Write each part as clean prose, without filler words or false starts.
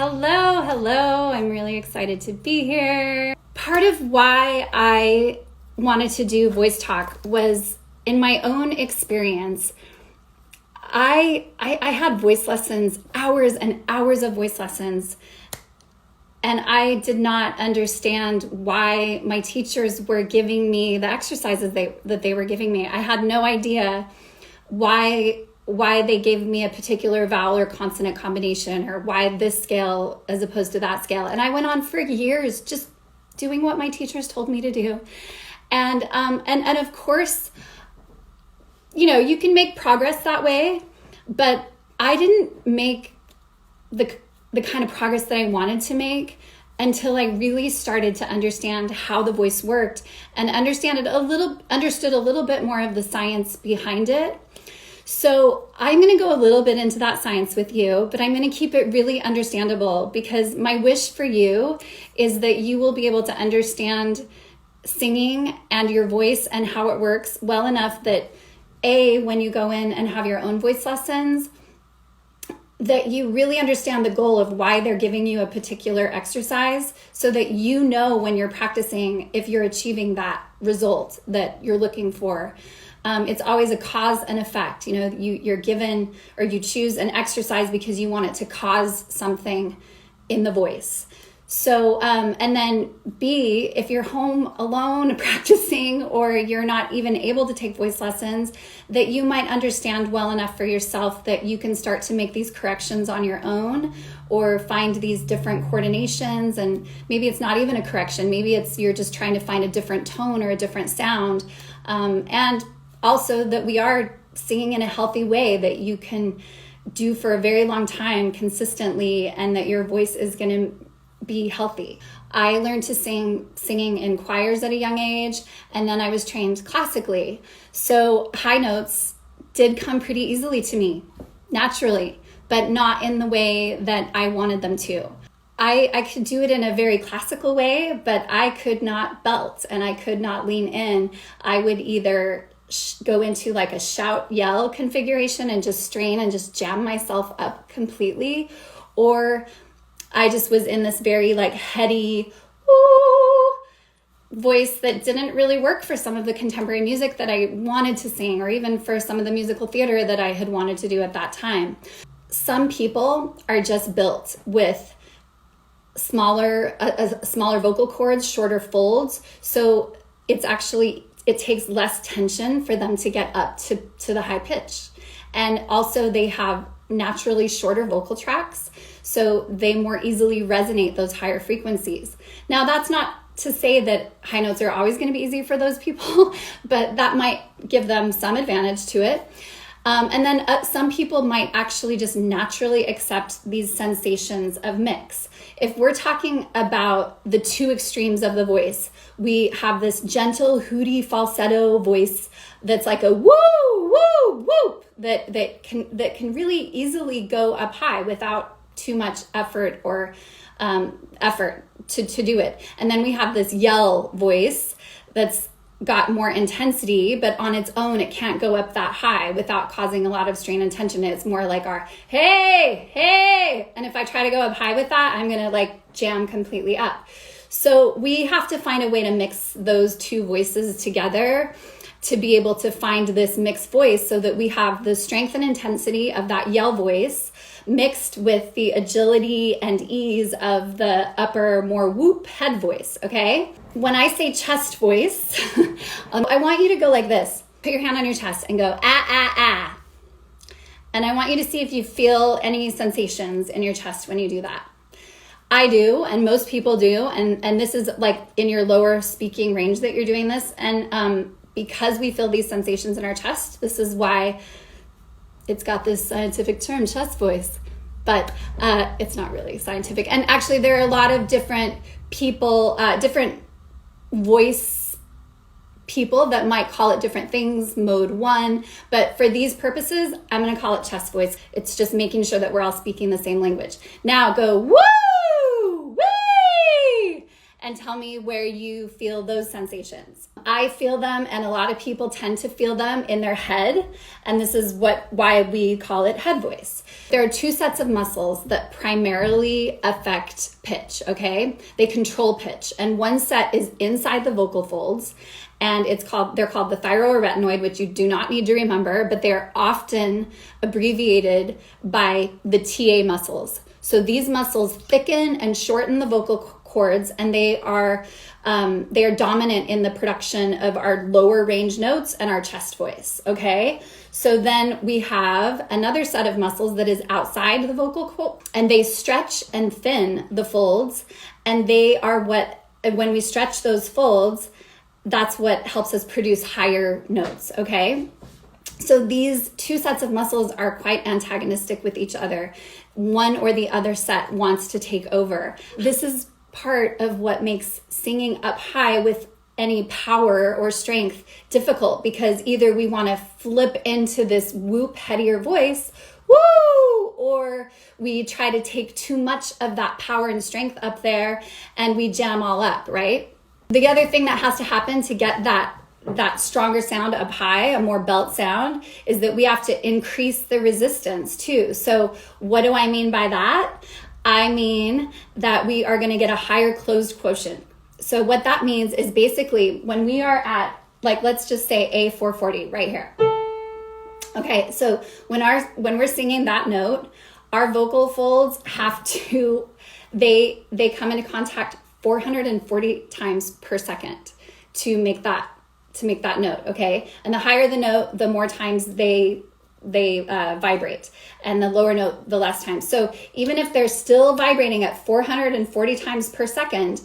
Hello, hello. I'm really excited to be here. Part of why I wanted to do VoiceTalk was in my own experience. I had voice lessons, hours and hours of voice lessons, and I did not understand why my teachers were giving me the exercises that they were giving me. I had no idea why they gave me a particular vowel or consonant combination, or why this scale as opposed to that scale. And I went on for years just doing what my teachers told me to do. And of course, you can make progress that way, but I didn't make the kind of progress that I wanted to make until I really started to understand how the voice worked and understood a little bit more of the science behind it. So I'm going to go a little bit into that science with you, but I'm going to keep it really understandable, because my wish for you is that you will be able to understand singing and your voice and how it works well enough that when you go in and have your own voice lessons, that you really understand the goal of why they're giving you a particular exercise, so that you know when you're practicing if you're achieving that result that you're looking for. It's always a cause and effect. You're given, or you choose an exercise because you want it to cause something in the voice. So, and then B, if you're home alone practicing, or you're not even able to take voice lessons, that you might understand well enough for yourself that you can start to make these corrections on your own, or find these different coordinations. And maybe it's not even a correction. Maybe you're just trying to find a different tone or a different sound. And also that we are singing in a healthy way that you can do for a very long time consistently, and that your voice is going to be healthy. I learned to singing in choirs at a young age, and then I was trained classically. So high notes did come pretty easily to me, naturally, but not in the way that I wanted them to. I could do it in a very classical way, but I could not belt and I could not lean in. I would either go into like a shout yell configuration and just strain and just jam myself up completely, or I just was in this very like heady voice that didn't really work for some of the contemporary music that I wanted to sing, or even for some of the musical theater that I had wanted to do at that time. Some people are just built with smaller vocal cords, shorter folds, so it takes less tension for them to get up to the high pitch. And also they have naturally shorter vocal tracts, so they more easily resonate those higher frequencies. Now, that's not to say that high notes are always going to be easy for those people, but that might give them some advantage to it. And then some people might actually just naturally accept these sensations of mix. If we're talking about the two extremes of the voice, we have this gentle hootie falsetto voice that's like a woo, woo, whoop, that can really easily go up high without too much effort or effort to do it. And then we have this yell voice that's got more intensity, but on its own, it can't go up that high without causing a lot of strain and tension. It's more like our, hey, hey. And if I try to go up high with that, I'm going to like jam completely up. So we have to find a way to mix those two voices together to be able to find this mixed voice, so that we have the strength and intensity of that yell voice mixed with the agility and ease of the upper, more whoop head voice, okay? When I say chest voice, I want you to go like this. Put your hand on your chest and go, ah, ah, ah. And I want you to see if you feel any sensations in your chest when you do that. I do, and most people do, and this is like in your lower speaking range that you're doing this. And because we feel these sensations in our chest, this is why it's got this scientific term, chest voice, but it's not really scientific. And actually, there are a lot of different people, different voice people that might call it different things, mode 1. But for these purposes, I'm going to call it chest voice. It's just making sure that we're all speaking the same language. Now go woo, wee, and tell me where you feel those sensations. I feel them, and a lot of people tend to feel them in their head. And this is why we call it head voice. There are two sets of muscles that primarily affect pitch, okay? They control pitch. And one set is inside the vocal folds, and they're called the thyroarytenoid, which you do not need to remember, but they're often abbreviated by the TA muscles. So these muscles thicken and shorten the vocal cords, and they are dominant in the production of our lower range notes and our chest voice, okay? So then we have another set of muscles that is outside the vocal cord, and they stretch and thin the folds, and they are when we stretch those folds, that's what helps us produce higher notes, okay? So these two sets of muscles are quite antagonistic with each other. One or the other set wants to take over. This is part of what makes singing up high with any power or strength difficult, because either we want to flip into this whoop headier voice, woo, or we try to take too much of that power and strength up there and we jam all up, right? The other thing that has to happen to get that stronger sound up high, a more belt sound, is that we have to increase the resistance too. So what do I mean by that? I mean that we are going to get a higher closed quotient. So what that means is basically when we are at, like, let's just say A440 right here. Okay, so when we're singing that note, our vocal folds have to, they come into contact 440 times per second to make that note, okay? And the higher the note, the more times they vibrate, and the lower note, the less times. So even if they're still vibrating at 440 times per second,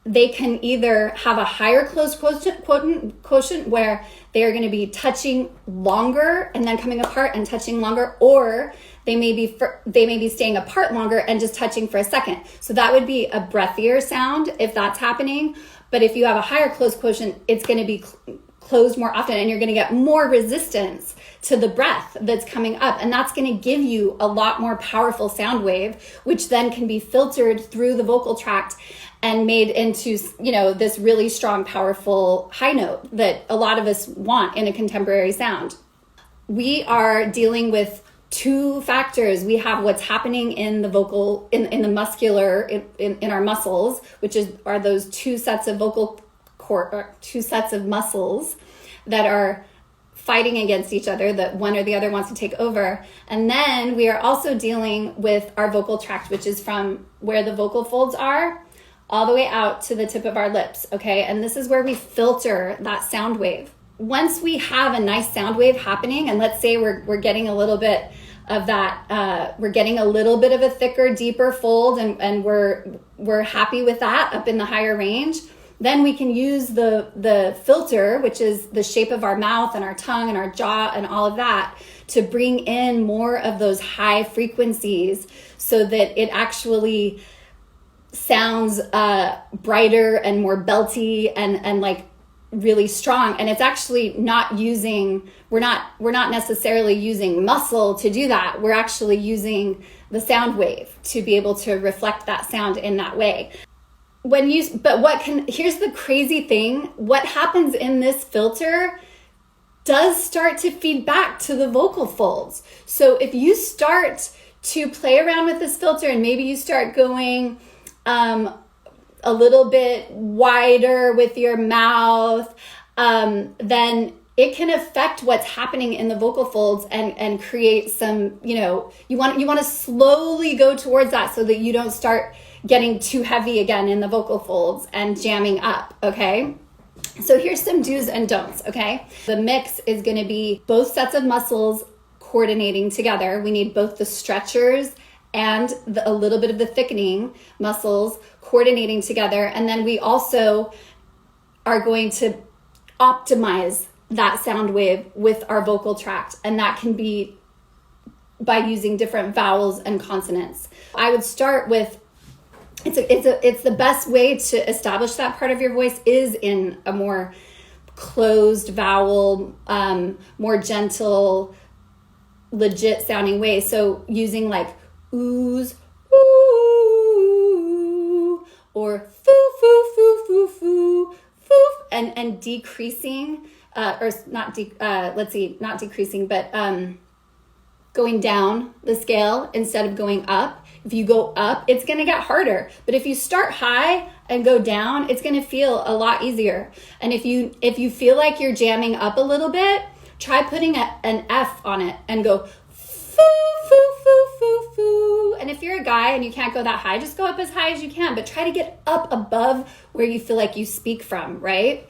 they can either have a higher closed quotient where they are going to be touching longer and then coming apart and touching longer, or they may be staying apart longer and just touching for a second. So that would be a breathier sound if that's happening. But if you have a higher closed quotient, it's going to be closed more often, and you're going to get more resistance to the breath that's coming up. And that's going to give you a lot more powerful sound wave, which then can be filtered through the vocal tract and made into, this really strong, powerful high note that a lot of us want in a contemporary sound. We are dealing with two factors. We have what's happening in the vocal, in the muscular, in our muscles, which are those two sets of two sets of muscles that are fighting against each other, that one or the other wants to take over. And then we are also dealing with our vocal tract, which is from where the vocal folds are all the way out to the tip of our lips, okay? And this is where we filter that sound wave. Once we have a nice sound wave happening, and let's say we're getting a little bit of that, we're getting a little bit of a thicker, deeper fold, and we're happy with that up in the higher range, then we can use the filter, which is the shape of our mouth and our tongue and our jaw and all of that, to bring in more of those high frequencies so that it actually sounds brighter and more belty and like really strong. And it's actually not using, we're not necessarily using muscle to do that. We're actually using the sound wave to be able to reflect that sound in that way. Here's the crazy thing, what happens in this filter does start to feed back to the vocal folds. So if you start to play around with this filter and maybe you start going a little bit wider with your mouth, then it can affect what's happening in the vocal folds and create some, you want to slowly go towards that so that you don't start getting too heavy again in the vocal folds and jamming up, okay? So here's some do's and don'ts, okay? The mix is going to be both sets of muscles coordinating together. We need both the stretchers and a little bit of the thickening muscles coordinating together. And then we also are going to optimize that sound wave with our vocal tract. And that can be by using different vowels and consonants. I would start with, it's the best way to establish that part of your voice is in a more closed vowel, more gentle, legit sounding way. So using like oohs, ooh, or foo, foo, foo, foo, foo, foo, and decreasing, not decreasing, but going down the scale instead of going up. If you go up, it's going to get harder. But if you start high and go down, it's going to feel a lot easier. And if you feel like you're jamming up a little bit, try putting an F on it and go foo, foo, foo, foo, foo. And if you're a guy and you can't go that high, just go up as high as you can, but try to get up above where you feel like you speak from, right?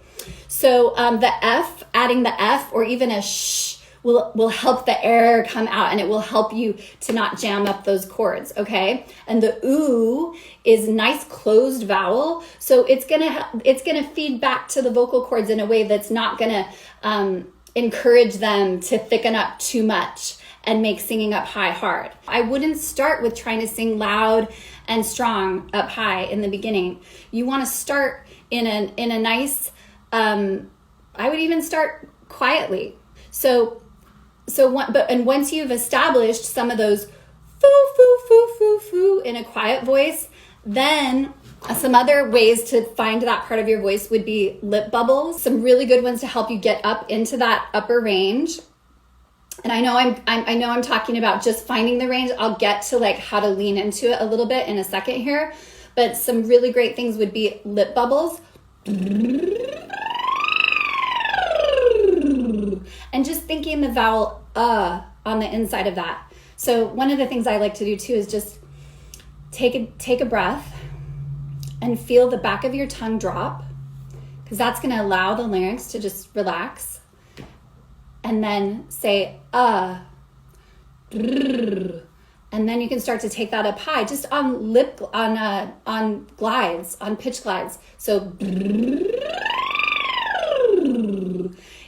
So adding the F or even a sh will help the air come out, and it will help you to not jam up those chords, okay? And the ooh is nice closed vowel, so it's gonna feed back to the vocal cords in a way that's not gonna encourage them to thicken up too much and make singing up high hard. I wouldn't start with trying to sing loud and strong up high in the beginning. You want to start in a nice, I would even start quietly. And once you've established some of those foo, foo, foo, foo, foo in a quiet voice, then some other ways to find that part of your voice would be lip bubbles. Some really good ones to help you get up into that upper range. And I know I'm talking about just finding the range. I'll get to like how to lean into it a little bit in a second here. But some really great things would be lip bubbles. And just thinking the vowel on the inside of that. So one of the things I like to do too is just take a breath and feel the back of your tongue drop, because that's going to allow the larynx to just relax. And then say and then you can start to take that up high just on glides, on pitch glides. So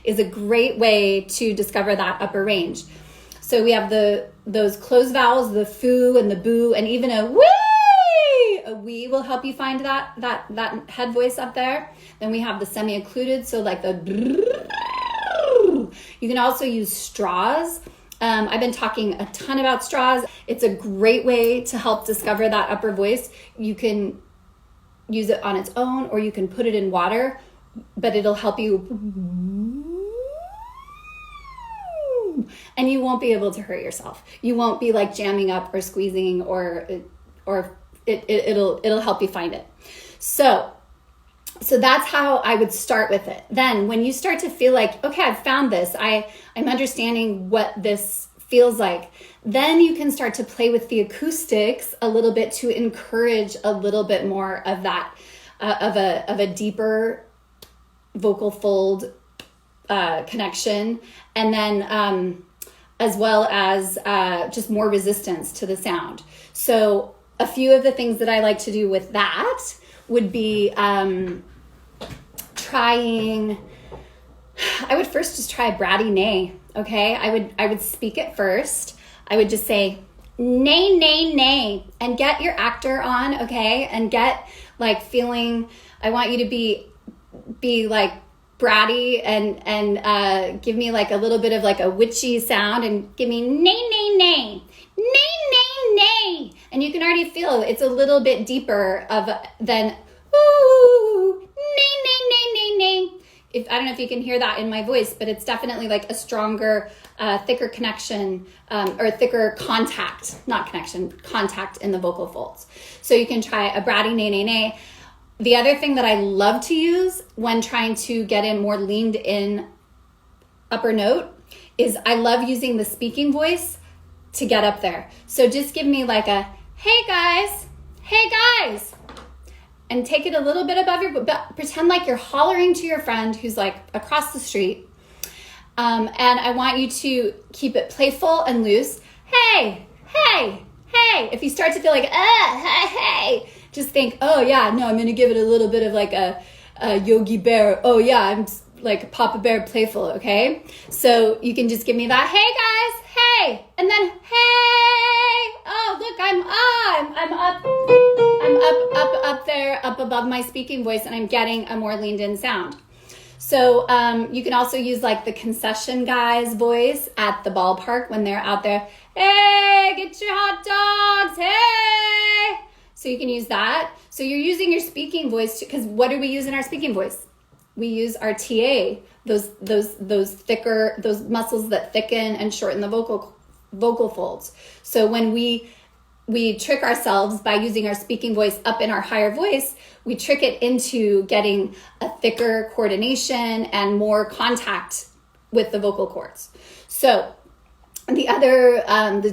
is a great way to discover that upper range. So we have those closed vowels, the foo and the boo, and even a wee. A wee will help you find that head voice up there. Then we have the semi-occluded, so like the. You can also use straws. I've been talking a ton about straws. It's a great way to help discover that upper voice. You can use it on its own, or you can put it in water, but it'll help you. And you won't be able to hurt yourself. You won't be like jamming up or squeezing, or it'll help you find it. So that's how I would start with it. Then when you start to feel like, okay, I've found this, I'm understanding what this feels like, then you can start to play with the acoustics a little bit to encourage a little bit more of that, of a deeper vocal fold connection, and then as well as just more resistance to the sound. So a few of the things that I like to do with that would be I would first just try a bratty neigh, okay? I would speak it first. I would just say, neigh, neigh, neigh, and get your actor on, okay? And get like feeling, I want you to be like bratty and give me like a little bit of like a witchy sound, and give me neigh, neigh, neigh, neigh, neigh, neigh. And you can already feel it's a little bit deeper than ooh, neigh, neigh, neigh, neigh, neigh. I don't know if you can hear that in my voice, but it's definitely like a stronger, thicker connection, or thicker contact, not connection, contact in the vocal folds. So you can try a bratty neigh, neigh, neigh. The other thing that I love to use when trying to get in more leaned in upper note is I love using the speaking voice to get up there. So just give me like a, hey guys, and take it a little bit above pretend like you're hollering to your friend who's like across the street. And I want you to keep it playful and loose. Hey. If you start to feel like, hey, just think, oh yeah, no, I'm going to give it a little bit of like a Yogi Bear. Oh yeah, I'm like Papa Bear playful, okay? So you can just give me that, hey guys, hey, and then hey, oh look, I'm up there, up above my speaking voice, and I'm getting a more leaned in sound. So you can also use like the concession guy's voice at the ballpark when they're out there, hey, get your hot dogs, hey. So you can use that. So you're using your speaking voice, because what do we use in our speaking voice? we use our TA, those thicker, those muscles that thicken and shorten the vocal folds. So when we trick ourselves by using our speaking voice up in our higher voice, we trick it into getting a thicker coordination and more contact with the vocal cords. So the other,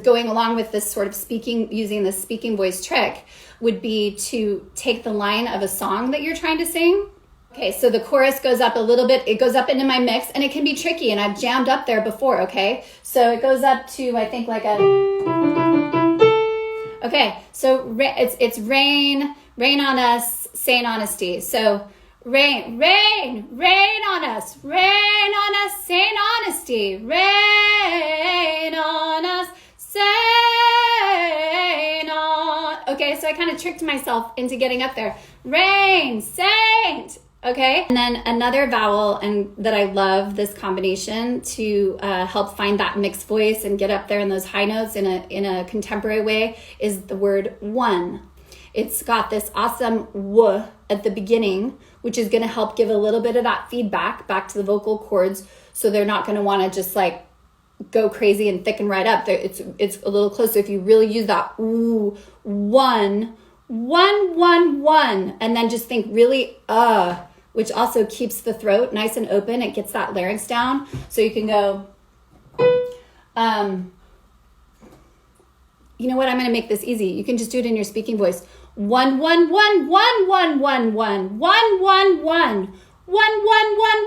going along with this sort of using the speaking voice trick would be to take the line of a song that you're trying to sing. Okay, so the chorus goes up a little bit, it goes up into my mix, and it can be tricky, and I've jammed up there before, okay? So it goes up to, I think, like a... Okay, so it's rain on us, saying honesty. So rain on us, saying honesty. Rain on us, saying on... Okay, so I kind of tricked myself into getting up there. Rain, saint. Okay, and then another vowel, and that I love this combination to help find that mixed voice and get up there in those high notes in a contemporary way, is the word one. It's got this awesome w at the beginning, which is going to help give a little bit of that feedback back to the vocal cords, so they're not going to want to just like go crazy and thicken right up. It's a little closer. If you really use that ooh, one, and then just think really which also keeps the throat nice and open. It gets that larynx down. So you can go, you know what? I'm going to make this easy. You can just do it in your speaking voice. 1 1 1 1 1 1 1 1 1 1 1 1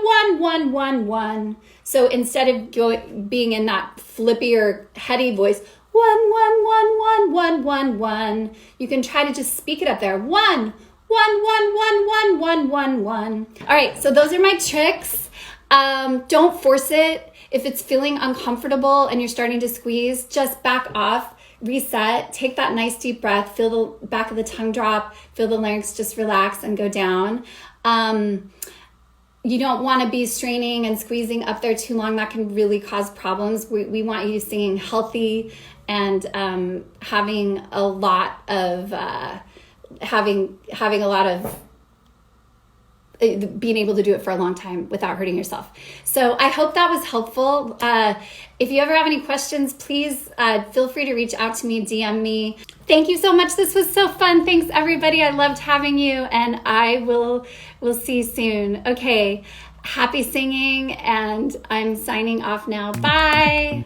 1 1 1 1. So instead of being in that flippy or heady voice, 1 1 1 1 1 1 1, you can try to just speak it up there. 1 1 1 1 1 1 1 1. All right, so those are my tricks. Don't force it. If it's feeling uncomfortable and you're starting to squeeze, just back off, reset, take that nice deep breath, feel the back of the tongue drop, feel the larynx just relax and go down. You don't want to be straining and squeezing up there too long. That can really cause problems. We want you singing healthy and having a lot of being able to do it for a long time without hurting yourself. So I hope that was helpful. If you ever have any questions, please feel free to reach out to me, DM me. Thank you so much. This was so fun. Thanks everybody. I loved having you, and I will see you soon. Okay, happy singing, and I'm signing off now. Bye.